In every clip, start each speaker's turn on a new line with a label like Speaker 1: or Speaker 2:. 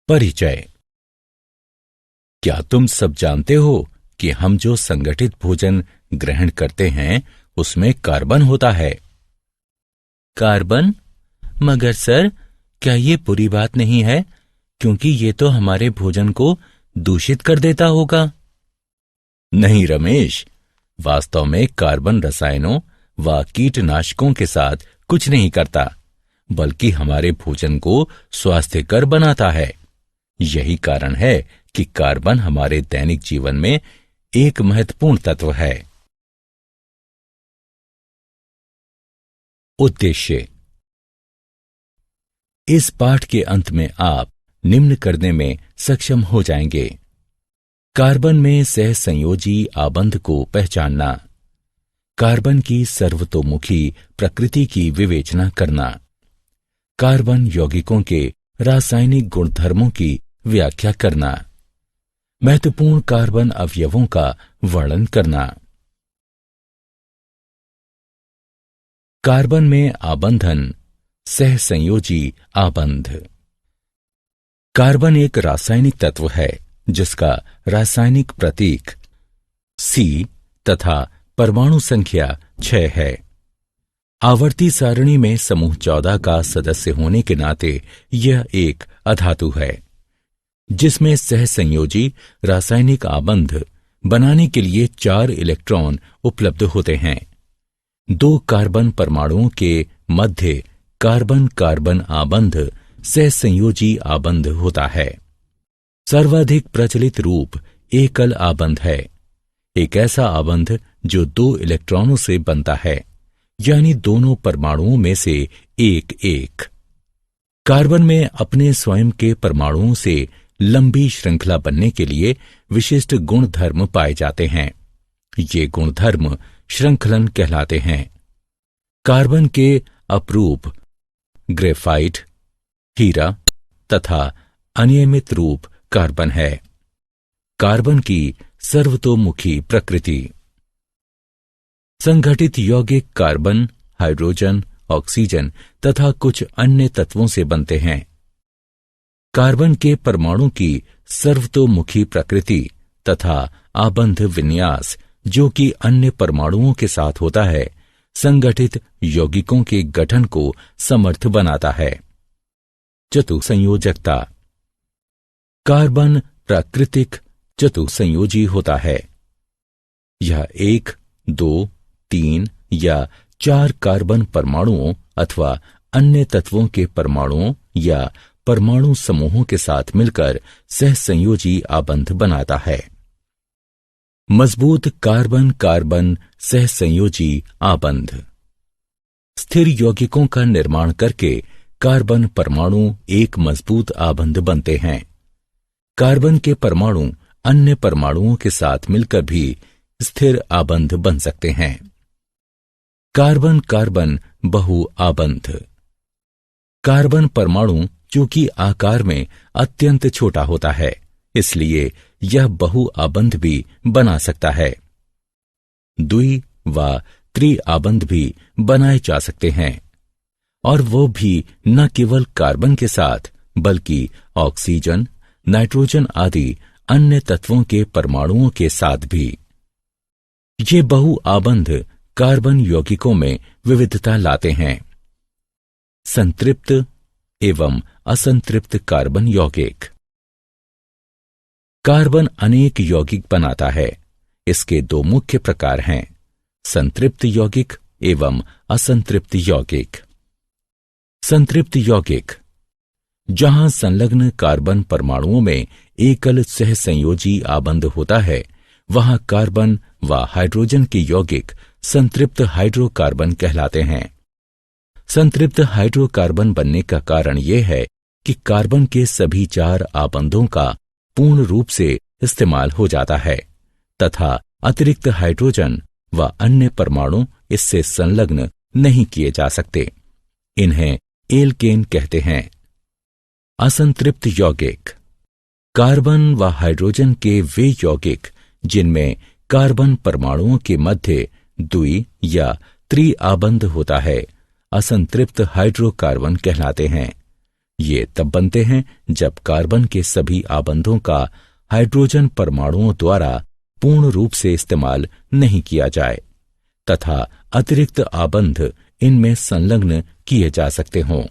Speaker 1: परिचय। क्या तुम सब जानते हो कि हम जो संगठित भोजन ग्रहण करते हैं उसमें कार्बन होता है?
Speaker 2: कार्बन? मगर सर, क्या ये बुरी बात नहीं है, क्योंकि ये तो हमारे भोजन को दूषित कर देता होगा।
Speaker 1: नहीं रमेश, वास्तव में कार्बन रसायनों व कीटनाशकों के साथ कुछ नहीं करता, बल्कि हमारे भोजन को स्वास्थ्यकर बनाता है। यही कारण है कि कार्बन हमारे दैनिक जीवन में एक महत्वपूर्ण तत्व है। उद्देश्य। इस पाठ के अंत में आप निम्न करने में सक्षम हो जाएंगे: कार्बन में सहसंयोजी आबंध को पहचानना, कार्बन की सर्वतोमुखी प्रकृति की विवेचना करना, कार्बन यौगिकों के रासायनिक गुणधर्मों की व्याख्या करना, महत्वपूर्ण कार्बन अवयवों का वर्णन करना। कार्बन में आबंधन, सहसंयोजी आबंध। कार्बन एक रासायनिक तत्व है जिसका रासायनिक प्रतीक C तथा परमाणु संख्या 6 है। आवर्ती सारणी में समूह 14 का सदस्य होने के नाते यह एक अधातु है, जिसमें सहसंयोजी रासायनिक आबंध बनाने के लिए 4 इलेक्ट्रॉन उपलब्ध होते हैं। 2 कार्बन परमाणुओं के मध्य कार्बन कार्बन आबंध सहसंयोजी आबंध होता है। सर्वाधिक प्रचलित रूप एकल आबंध है, एक ऐसा आबंध जो 2 इलेक्ट्रॉनों से बनता है, यानी दोनों परमाणुओं में से एक एक। कार्बन में अपने स्वयं के परमाणुओं से लंबी श्रृंखला बनने के लिए विशिष्ट गुणधर्म पाए जाते हैं। ये गुणधर्म श्रृंखलन कहलाते हैं। कार्बन के अपरूप ग्रेफाइट, हीरा तथा अनियमित रूप कार्बन है। कार्बन की सर्वतोमुखी प्रकृति। संगठित यौगिक कार्बन, हाइड्रोजन, ऑक्सीजन तथा कुछ अन्य तत्वों से बनते हैं। कार्बन के परमाणु की सर्वतोमुखी प्रकृति तथा आबंध विन्यास, जो कि अन्य परमाणुओं के साथ होता है, संगठित यौगिकों के गठन को समर्थ बनाता है। चतुसंयोजकता। कार्बन प्राकृतिक चतुसंयोजी होता है। यह 1, 2, 3 या 4 कार्बन परमाणुओं अथवा अन्य तत्वों के परमाणुओं या परमाणु समूहों के साथ मिलकर सहसंयोजी आबंध बनाता है। मजबूत कार्बन कार्बन सहसंयोजी आबंध। स्थिर यौगिकों का निर्माण करके कार्बन परमाणु एक मजबूत आबंध बनते हैं। कार्बन के परमाणु अन्य परमाणुओं के साथ मिलकर भी स्थिर आबंध बन सकते हैं। कार्बन कार्बन बहु आबंध। कार्बन परमाणु चूंकि आकार में अत्यंत छोटा होता है, इसलिए यह बहु आबंध भी बना सकता है। द्वि व त्रि आबंध भी बनाए जा सकते हैं, और वो भी न केवल कार्बन के साथ बल्कि ऑक्सीजन, नाइट्रोजन आदि अन्य तत्वों के परमाणुओं के साथ भी। ये बहु आबंध कार्बन यौगिकों में विविधता लाते हैं। संतृप्त एवं असंतृप्त कार्बन यौगिक। कार्बन अनेक यौगिक बनाता है। इसके 2 मुख्य प्रकार हैं: संतृप्त यौगिक एवं असंतृप्त यौगिक। संतृप्त यौगिक, जहां संलग्न कार्बन परमाणुओं में एकल सहसंयोजी आबंध होता है, वहां कार्बन व हाइड्रोजन के यौगिक संतृप्त हाइड्रोकार्बन कहलाते हैं। संतृप्त हाइड्रोकार्बन बनने का कारण यह है कि कार्बन के सभी 4 आबंधों का पूर्ण रूप से इस्तेमाल हो जाता है तथा अतिरिक्त हाइड्रोजन व अन्य परमाणु इससे संलग्न नहीं किए जा सकते। इन्हें एल्केन कहते हैं। असंतृप्त यौगिक, कार्बन व हाइड्रोजन के वे यौगिक जिनमें कार्बन परमाणुओं के मध्य द्वि या त्रि आबंध होता है, असंतृप्त हाइड्रोकार्बन कहलाते हैं। ये तब बनते हैं जब कार्बन के सभी आबंधों का हाइड्रोजन परमाणुओं द्वारा पूर्ण रूप से इस्तेमाल नहीं किया जाए तथा अतिरिक्त आबंध इनमें संलग्न किए जा सकते हों।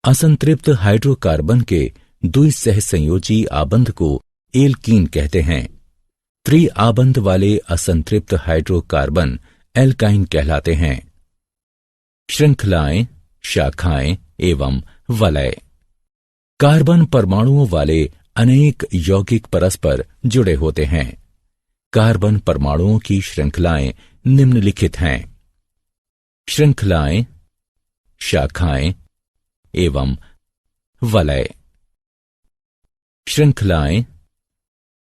Speaker 1: असंतृप्त हाइड्रोकार्बन के द्विसहसंयोजी आबंध को एल्कीन कहते हैं। त्रिआबंध वाले असंतृप्त हाइड्रोकार्बन एल्काइन कहलाते हैं। श्रृंखलाएं, शाखाएं एवं वलय। कार्बन परमाणुओं वाले अनेक यौगिक परस्पर जुड़े होते हैं। कार्बन परमाणुओं की श्रृंखलाएं निम्नलिखित हैं: श्रृंखलाएं, शाखाएं एवं वलय। श्रृंखलाएं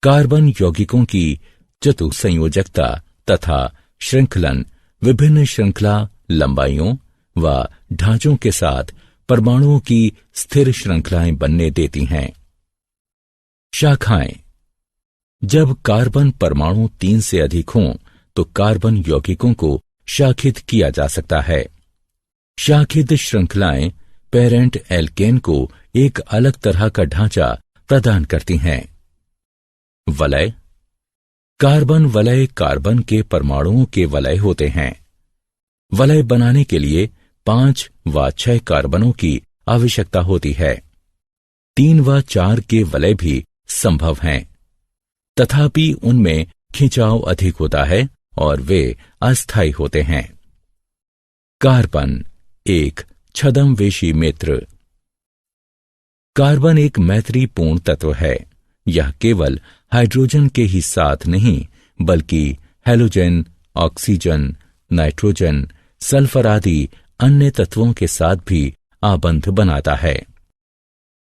Speaker 1: कार्बन यौगिकों की चतुसंयोजकता तथा श्रृंखलन विभिन्न श्रृंखला लंबाइयों व ढांचों के साथ परमाणुओं की स्थिर श्रृंखलाएं बनने देती हैं। शाखाएं। जब कार्बन परमाणु 3 से अधिक हों तो कार्बन यौगिकों को शाखित किया जा सकता है। शाखित श्रृंखलाएं पेरेंट एल्केन को एक अलग तरह का ढांचा प्रदान करती हैं। वलय। कार्बन वलय कार्बन के परमाणुओं के वलय होते हैं। वलय बनाने के लिए 5 व 6 कार्बनों की आवश्यकता होती है। 3 व 4 के वलय भी संभव हैं, तथापि उनमें खिंचाव अधिक होता है और वे अस्थायी होते हैं। कार्बन एक छद्मवेशी मित्र। कार्बन एक मैत्रीपूर्ण तत्व है। यह केवल हाइड्रोजन के ही साथ नहीं बल्कि हैलोजन, ऑक्सीजन, नाइट्रोजन, सल्फर आदि अन्य तत्वों के साथ भी आबंध बनाता है।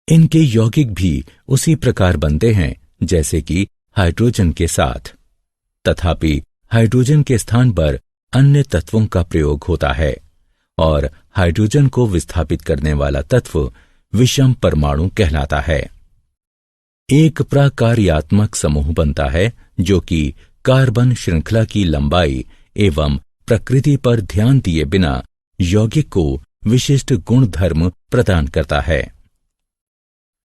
Speaker 1: इनके यौगिक भी उसी प्रकार बनते हैं जैसे कि हाइड्रोजन के साथ, तथापि हाइड्रोजन के स्थान पर अन्य तत्वों का प्रयोग होता है और हाइड्रोजन को विस्थापित करने वाला तत्व विषम परमाणु कहलाता है। एक प्राकार्यात्मक समूह बनता है जो कि कार्बन श्रृंखला की लंबाई एवं प्रकृति पर ध्यान दिए बिना यौगिक को विशिष्ट गुण धर्म प्रदान करता है।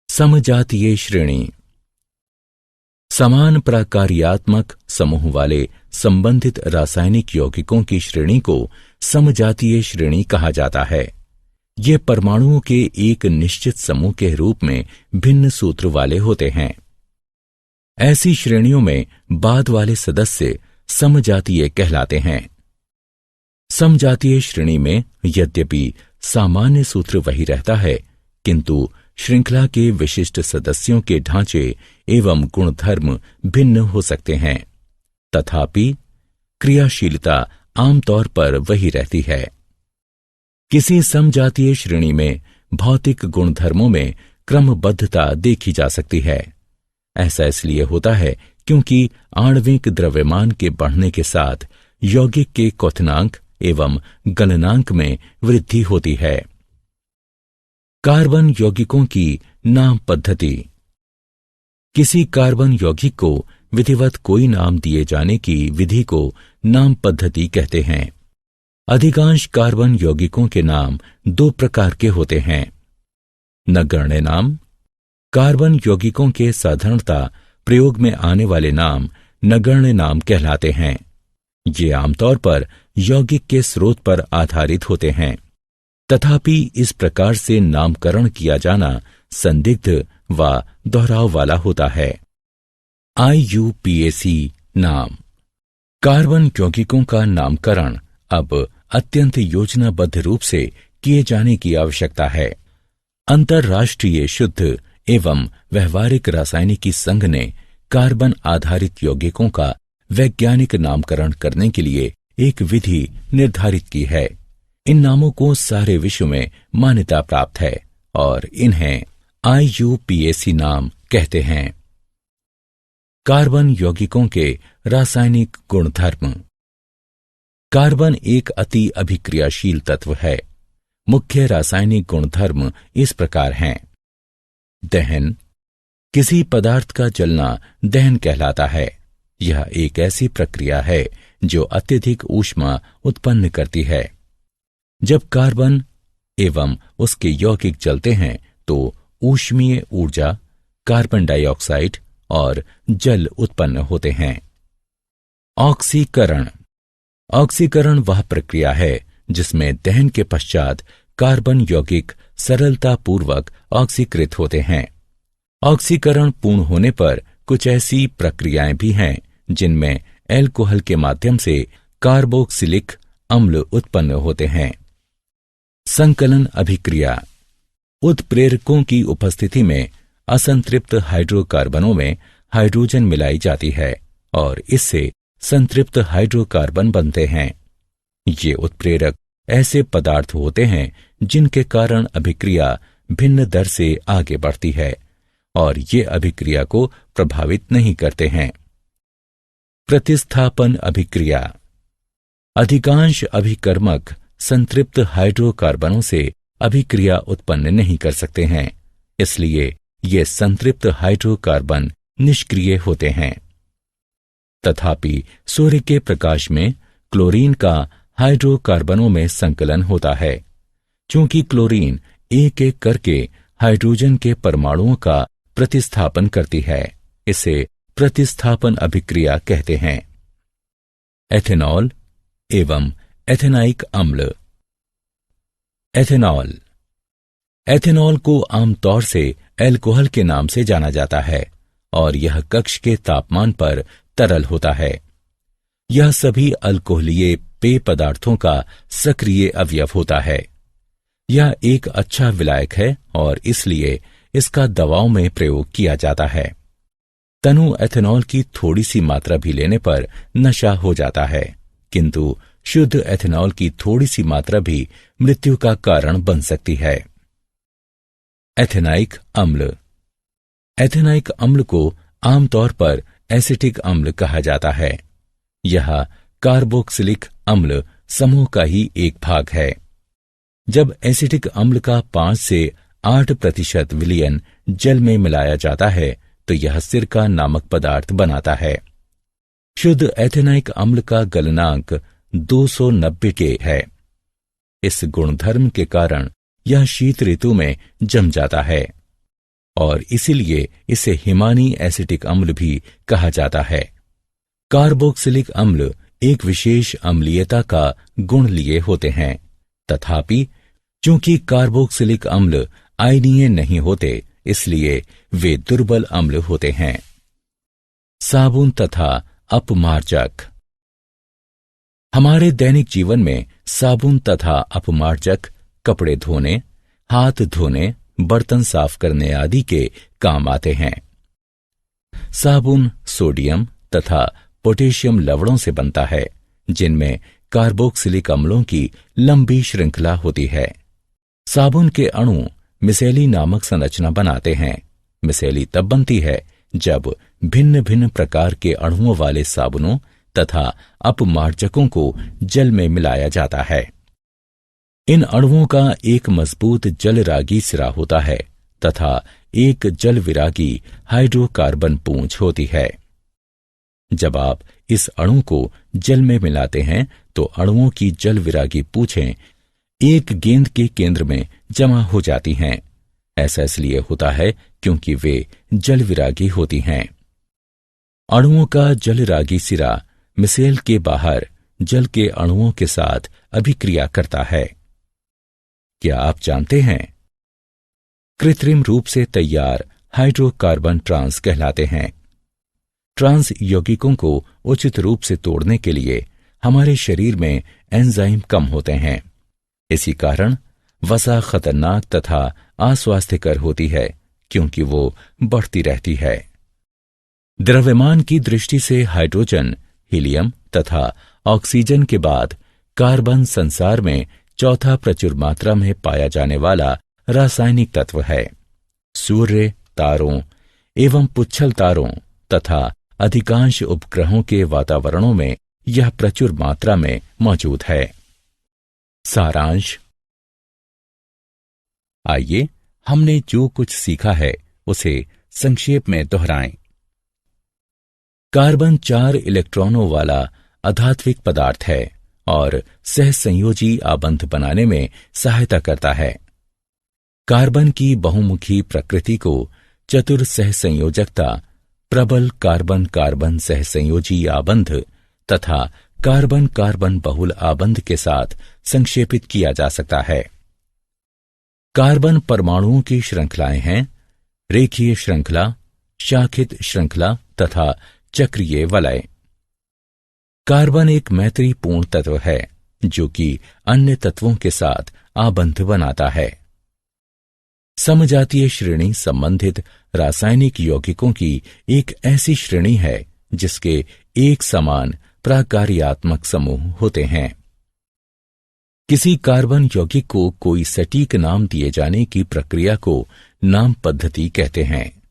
Speaker 1: समजातीय श्रेणी। समान प्राकार्यात्मक समूह वाले संबंधित रासायनिक यौगिकों की श्रेणी को समजातीय श्रेणी कहा जाता है। ये परमाणुओं के एक निश्चित समूह के रूप में भिन्न सूत्र वाले होते हैं। ऐसी श्रेणियों में बाद वाले सदस्य समजातीय कहलाते हैं। समजातीय श्रेणी में यद्यपि सामान्य सूत्र वही रहता है, किंतु श्रृंखला के विशिष्ट सदस्यों के ढांचे एवं गुणधर्म भिन्न हो सकते हैं, तथापि क्रियाशीलता आमतौर पर वही रहती है। किसी समजातीय श्रेणी में भौतिक गुणधर्मों में क्रमबद्धता देखी जा सकती है। ऐसा इसलिए होता है क्योंकि आणविक द्रव्यमान के बढ़ने के साथ यौगिक के क्वथनांक एवं गलनांक में वृद्धि होती है। कार्बन यौगिकों की नाम पद्धति। किसी कार्बन यौगिक को विधिवत कोई नाम दिए जाने की विधि को नाम पद्धति कहते हैं। अधिकांश कार्बन यौगिकों के नाम 2 प्रकार के होते हैं। नगण्य नाम। कार्बन यौगिकों के साधारणता प्रयोग में आने वाले नाम नगण्य नाम कहलाते हैं। ये आमतौर पर यौगिक के स्रोत पर आधारित होते हैं, तथापि इस प्रकार से नामकरण किया जाना संदिग्ध व दोहराव वाला होता है। IUPAC नाम। कार्बन यौगिकों का नामकरण अब अत्यंत योजनाबद्ध रूप से किए जाने की आवश्यकता है। अंतर्राष्ट्रीय शुद्ध एवं व्यवहारिक रासायनिकी संघ ने कार्बन आधारित यौगिकों का वैज्ञानिक नामकरण करने के लिए एक विधि निर्धारित की है। इन नामों को सारे विश्व में मान्यता प्राप्त है और इन्हें IUPAC नाम कहते हैं। कार्बन यौगिकों के रासायनिक गुणधर्म। कार्बन एक अति अभिक्रियाशील तत्व है। मुख्य रासायनिक गुणधर्म इस प्रकार हैं। दहन। किसी पदार्थ का जलना दहन कहलाता है। यह एक ऐसी प्रक्रिया है जो अत्यधिक ऊष्मा उत्पन्न करती है। जब कार्बन एवं उसके यौगिक जलते हैं तो ऊष्मीय ऊर्जा, कार्बन डाइऑक्साइड और जल उत्पन्न होते हैं। ऑक्सीकरण। ऑक्सीकरण वह प्रक्रिया है जिसमें दहन के पश्चात कार्बन यौगिक सरलतापूर्वक ऑक्सीकृत होते हैं। ऑक्सीकरण पूर्ण होने पर कुछ ऐसी प्रक्रियाएं भी हैं जिनमें एल्कोहल के माध्यम से कार्बोक्सिलिक अम्ल उत्पन्न होते हैं। संकलन अभिक्रिया। उत्प्रेरकों की उपस्थिति में असंतृप्त हाइड्रोकार्बनों में हाइड्रोजन मिलाई जाती है और इससे संतृप्त हाइड्रोकार्बन बनते हैं। ये उत्प्रेरक ऐसे पदार्थ होते हैं जिनके कारण अभिक्रिया भिन्न दर से आगे बढ़ती है और ये अभिक्रिया को प्रभावित नहीं करते हैं। प्रतिस्थापन अभिक्रिया। अधिकांश अभिकर्मक संतृप्त हाइड्रोकार्बनों से अभिक्रिया उत्पन्न नहीं कर सकते हैं, इसलिए ये संतृप्त हाइड्रोकार्बन निष्क्रिय होते हैं। तथापि सूर्य के प्रकाश में क्लोरीन का हाइड्रोकार्बनों में संकलन होता है। चूंकि क्लोरीन एक एक करके हाइड्रोजन के परमाणुओं का प्रतिस्थापन करती है, इसे प्रतिस्थापन अभिक्रिया कहते हैं। एथेनॉल एवं एथेनाइक अम्ल। एथेनॉल। एथेनॉल को आमतौर से एल्कोहल के नाम से जाना जाता है और यह कक्ष के तापमान पर तरल होता है। यह सभी अल्कोहलीय पेय पदार्थों का सक्रिय अवयव होता है। यह एक अच्छा विलायक है और इसलिए इसका दवाओं में प्रयोग किया जाता है। तनु एथेनॉल की थोड़ी सी मात्रा भी लेने पर नशा हो जाता है, किंतु शुद्ध एथेनॉल की थोड़ी सी मात्रा भी मृत्यु का कारण बन सकती है। एथेनाइक अम्ल। एथेनाइक अम्ल को आमतौर पर एसिटिक अम्ल कहा जाता है। यह कार्बोक्सिलिक अम्ल समूह का ही एक भाग है। जब एसिटिक अम्ल का 5 से 8% विलयन जल में मिलाया जाता है तो यह सिरका नामक पदार्थ बनाता है। शुद्ध एथेनाइक अम्ल का गलनांक 290 के है। इस गुणधर्म के कारण यह शीत ऋतु में जम जाता है और इसीलिए इसे हिमानी एसिटिक अम्ल भी कहा जाता है। कार्बोक्सिलिक अम्ल एक विशेष अम्लीयता का गुण लिए होते हैं, तथापि चूंकि कार्बोक्सिलिक अम्ल आयनीय नहीं होते, इसलिए वे दुर्बल अम्ल होते हैं। साबुन तथा अपमार्जक। हमारे दैनिक जीवन में साबुन तथा अपमार्जक कपड़े धोने, हाथ धोने, बर्तन साफ करने आदि के काम आते हैं। साबुन सोडियम तथा पोटेशियम लवणों से बनता है, जिनमें कार्बोक्सिलिक अम्लों की लंबी श्रृंखला होती है। साबुन के अणु मिसेली नामक संरचना बनाते हैं। मिसेली तब बनती है जब भिन्न भिन्न प्रकार के अणुओं वाले साबुनों तथा अपमार्जकों को जल में मिलाया जाता है। इन अणुओं का एक मजबूत जलरागी सिरा होता है तथा एक जल विरागी हाइड्रोकार्बन पूंछ होती है। जब आप इस अणु को जल में मिलाते हैं तो अणुओं की जल विरागी पूंछें एक गेंद के केंद्र में जमा हो जाती हैं। ऐसा इसलिए होता है क्योंकि वे जल विरागी होती हैं। अणुओं का जलरागी सिरा मिसेल के बाहर जल के अणुओं के साथ अभिक्रिया करता है। क्या आप जानते हैं? कृत्रिम रूप से तैयार हाइड्रोकार्बन ट्रांस कहलाते हैं। ट्रांस यौगिकों को उचित रूप से तोड़ने के लिए हमारे शरीर में एंजाइम कम होते हैं। इसी कारण वसा खतरनाक तथा अस्वास्थ्यकर होती है, क्योंकि वो बढ़ती रहती है। द्रव्यमान की दृष्टि से हाइड्रोजन, हीलियम तथा ऑक्सीजन के बाद कार्बन संसार में चौथा प्रचुर मात्रा में पाया जाने वाला रासायनिक तत्व है। सूर्य, तारों एवं पुच्छल तारों तथा अधिकांश उपग्रहों के वातावरणों में यह प्रचुर मात्रा में मौजूद है। सारांश। आइए हमने जो कुछ सीखा है उसे संक्षेप में दोहराएं। कार्बन 4 इलेक्ट्रॉनों वाला अधात्विक पदार्थ है और सहसंयोजी आबंध बनाने में सहायता करता है। कार्बन की बहुमुखी प्रकृति को चतुर सहसंयोजकता, प्रबल कार्बन कार्बन सहसंयोजी आबंध तथा कार्बन कार्बन बहुल आबंध के साथ संक्षेपित किया जा सकता है। कार्बन परमाणुओं की श्रृंखलाएं हैं रेखीय श्रृंखला, शाखित श्रृंखला तथा चक्रीय वलय। कार्बन एक मैत्रीपूर्ण तत्व है जो कि अन्य तत्वों के साथ आबंध बनाता है। समजातीय श्रेणी संबंधित रासायनिक यौगिकों की एक ऐसी श्रेणी है जिसके एक समान प्राकार्यात्मक समूह होते हैं। किसी कार्बन यौगिक को कोई सटीक नाम दिए जाने की प्रक्रिया को नाम पद्धति कहते हैं।